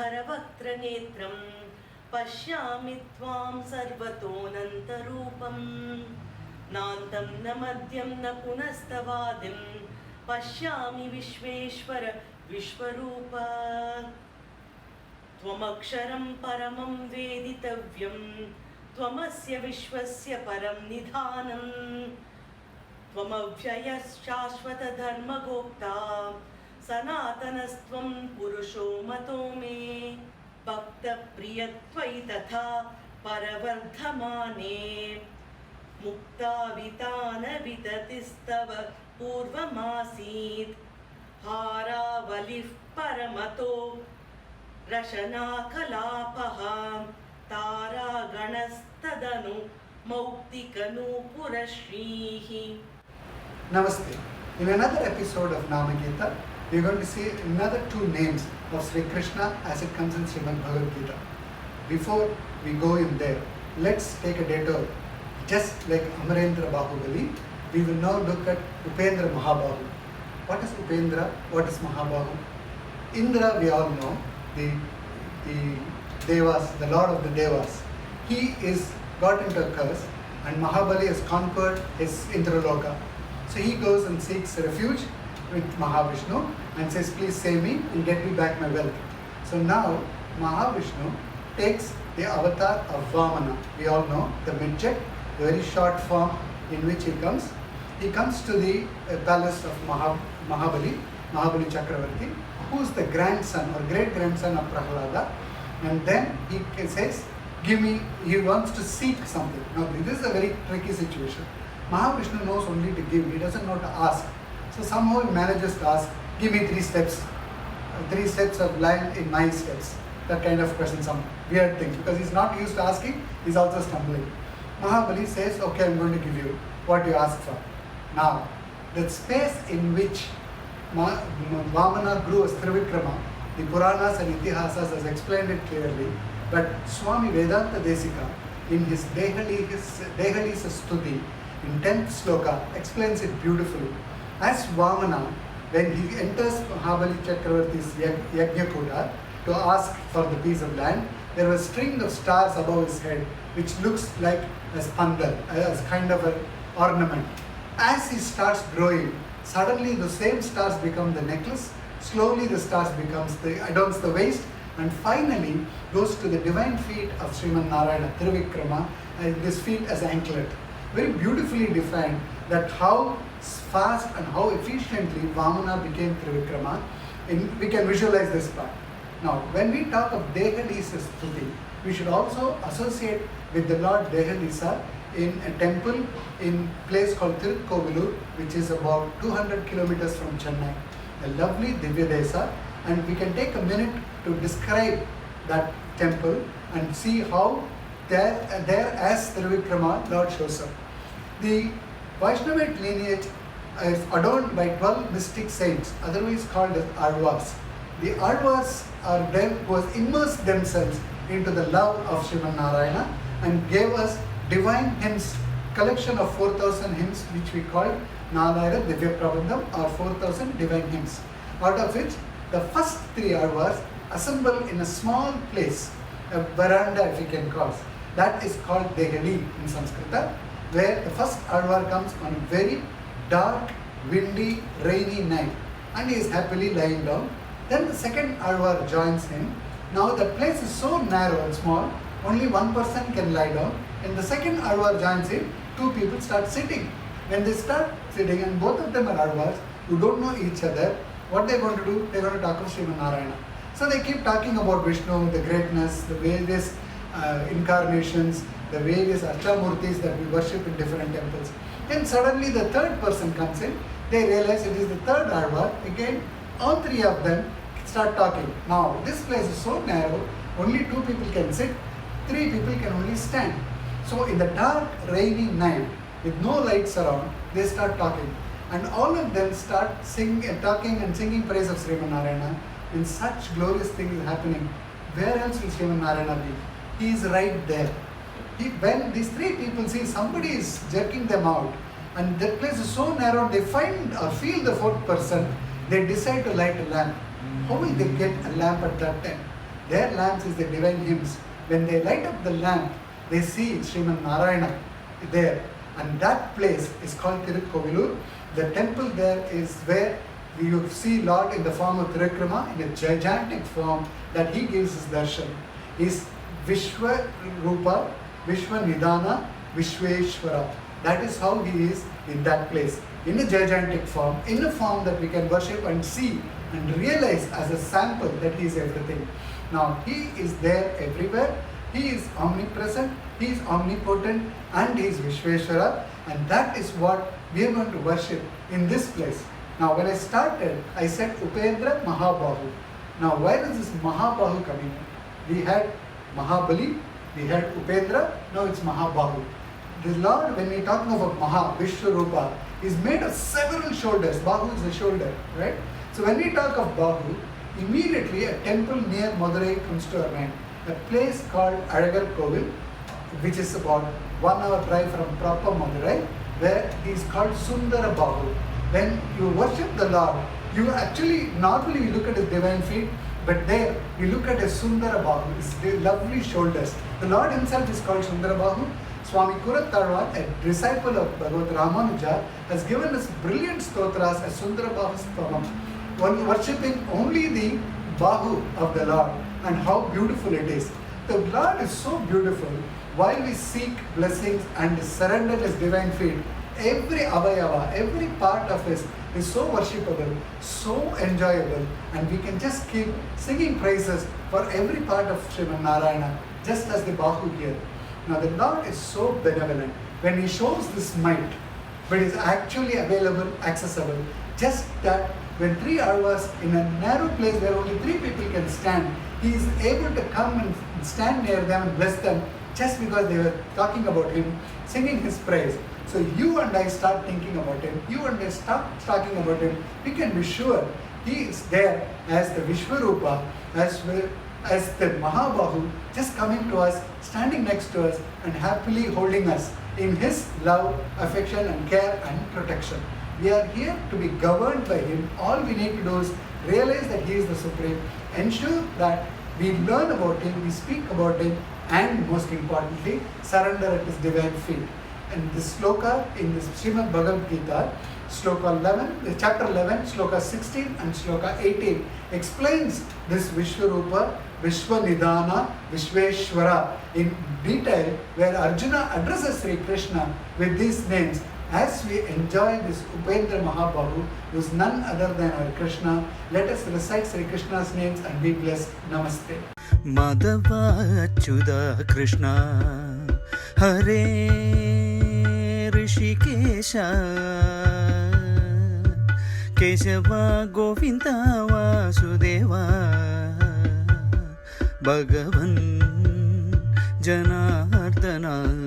करवक्त्रनेत्रं पश्यामि त्वां सर्वतोऽनन्तरूपं नान्तं न मध्यं न पुनस्तवादिं पश्यामि विश्वेश्वर विश्वरूप त्वमक्षरं परमं वेदितव्यं त्वमस्य विश्वस्य परं निधानं त्वमव्ययशाश्वतधर्मगोप्ता सनातनस्त्वं पुरुषो मतो मे भक्तप्रियत्वयि तथा परवर्धमाने मुक्तावितानविदतिस्तव पूर्वमासीत् हारावलिः परमतो रशनाकलापः तारागणस्तदनु मौक्तिकनूपुरश्रीः. Namaste. In another episode of Naama Geetha, we are going to see another two names of Sri Krishna as it comes in Srimad Bhagavad Gita. Before we go in there, let's take a detour. Just like Amarendra Bahubali, we will now look at Upendra Mahabahu. What is Upendra? What is Mahabahu? Indra, we all know, the Devas, the Lord of the Devas. He is got into a curse and Mahabali has conquered his Indraloka. So he goes and seeks refuge with Mahavishnu and says, please save me and get me back my wealth. So now Mahavishnu takes the avatar of Vamana. We all know the midget, the very short form in which he comes. He comes to the palace of Mahabali Chakravarti, who is the grandson or great-grandson of Prahlada. And then he says, give me, he wants to seek something. Now this is a very tricky situation. Mahavishnu knows only to give, he doesn't know to ask. So somehow he manages to ask, give me 3 steps of land in my steps. That kind of question, some weird thing, because he's not used to asking, he's also stumbling. Mahabali says, okay, I'm going to give you what you asked for. Now, the space in which Vamana grew as Trivikrama, the Puranas and Itihasas has explained it clearly, but Swami Vedanta Desika in his Dehalisa Stuti in 10th sloka explains it beautifully. As Vamana, when he enters Mahabali Chakravarti's Yajnakuta to ask for the piece of land, there was a string of stars above his head which looks like a spandal, as kind of an ornament. As he starts growing, suddenly the same stars become the necklace, slowly the stars adorns the waist, and finally goes to the divine feet of Sriman Narayana, Trivikrama, and this feet as anklet. Very beautifully defined that how fast and how efficiently Vamana became Trivikrama. We can visualize this part. Now, when we talk of Dehalisa Stuti, we should also associate with the Lord Dehalisa in a temple in a place called Tirukkovilur, which is about 200 kilometers from Chennai. A lovely Divya Desa, and we can take a minute to describe that temple and see how there as Trivikrama, Lord shows up. The Vaishnavite lineage is adorned by 12 mystic saints, otherwise called as Alvars. The Alvars are them who have immersed themselves into the love of Sriman Narayana and gave us divine hymns, collection of 4,000 hymns which we call Nalayana Divya Prabandham, or 4,000 divine hymns, out of which the first 3 Alvars assemble in a small place, a veranda if you can call it. That is called Dehali in Sanskrita, where the first Alvar comes on a very dark, windy, rainy night and he is happily lying down. Then the second Alvar joins him. Now the place is so narrow and small, only one person can lie down. And the second Alvar joins him, 2 people start sitting. When they start sitting, and both of them are Alvars who don't know each other, what they're going to do? They're going to talk of Sriman Narayana. So they keep talking about Vishnu, the greatness, the various incarnations, the various Archamurtis that we worship in different temples. Then suddenly the third person comes in, they realize it is the third Alvar. Again, all 3 of them start talking. Now, this place is so narrow, only 2 people can sit, 3 people can only stand. So in the dark, rainy night, with no lights around, they start talking. And all of them start talking and singing praise of Sriman Narayana. And such glorious things happening. Where else will Sriman Narayana be? He is right there. When these 3 people see somebody is jerking them out, and that place is so narrow, they find or feel the 4th person, they decide to light a lamp. How will they get a lamp at that time? Their lamps is the divine hymns. When they light up the lamp, they see Sriman Narayana there. And that place is called Tirukkovilur. The temple there is where you see Lord in the form of Trivikrama, in a gigantic form that he gives his darshan. Is Vishvarupa, Vishvanidhana, Vishveshwara. That is how he is in that place. In a gigantic form, in a form that we can worship and see and realize as a sample that he is everything. Now, he is there everywhere. He is omnipresent, he is omnipotent, and he is Vishveshwara, and that is what we are going to worship in this place. Now, when I started, I said Upendra Mahabahu. Now, where is this Mahabahu coming in? We had Mahabali, we had Upendra, now it's Mahabahu. The Lord, when we are talking about Maha, Vishwarupa, is made of several shoulders. Bahu is a shoulder, right? So when we talk of Bahu, immediately a temple near Madurai comes to our mind. A place called Alagar Kovil, which is about 1 hour drive from proper Madurai, where he is called Sundara Bahu. When you worship the Lord, you actually normally look at his divine feet, but there you look at his Sundara Bahu, his lovely shoulders. The Lord himself is called Sundara Bahu. Swami Kurattarwan, a disciple of Bhagavat Ramanuja, has given us brilliant stotras as Sundara Bahu Stotram, worshipping only the Bahu of the Lord and how beautiful it is. The Lord is so beautiful. While we seek blessings and surrender his divine feet, every avayava, every part of his is so worshipable, so enjoyable, and we can just keep singing praises for every part of Sriman Narayana, just as the Bahu here. Now the Lord is so benevolent. When he shows this might, but is actually available, accessible, just that when 3 hours in a narrow place where only 3 people can stand, he is able to come and stand near them and bless them just because they were talking about him, singing his praise. So you and I start thinking about him, you and I start talking about him, we can be sure he is there as the Vishwarupa, as the Mahabahu, just coming to us, standing next to us and happily holding us in his love, affection and care and protection. We are here to be governed by him. All we need to do is realize that he is the Supreme, ensure that we learn about him, we speak about him, and most importantly, surrender at his divine feet. And this sloka in this Srimad Bhagavad Geetha, sloka 11, chapter 11, sloka 16 and sloka 18 explains this Vishwarupa, Vishvanidhana, Vishveshwara in detail, where Arjuna addresses Sri Krishna with these names. As we enjoy this Upendra Mahabahu, who is none other than our Krishna, let us recite Sri Krishna's names and be blessed. Namaste. Madhava Achyuta Krishna Hare Rishikesha Kesava Govinda Vasudeva Bhagavan Janardana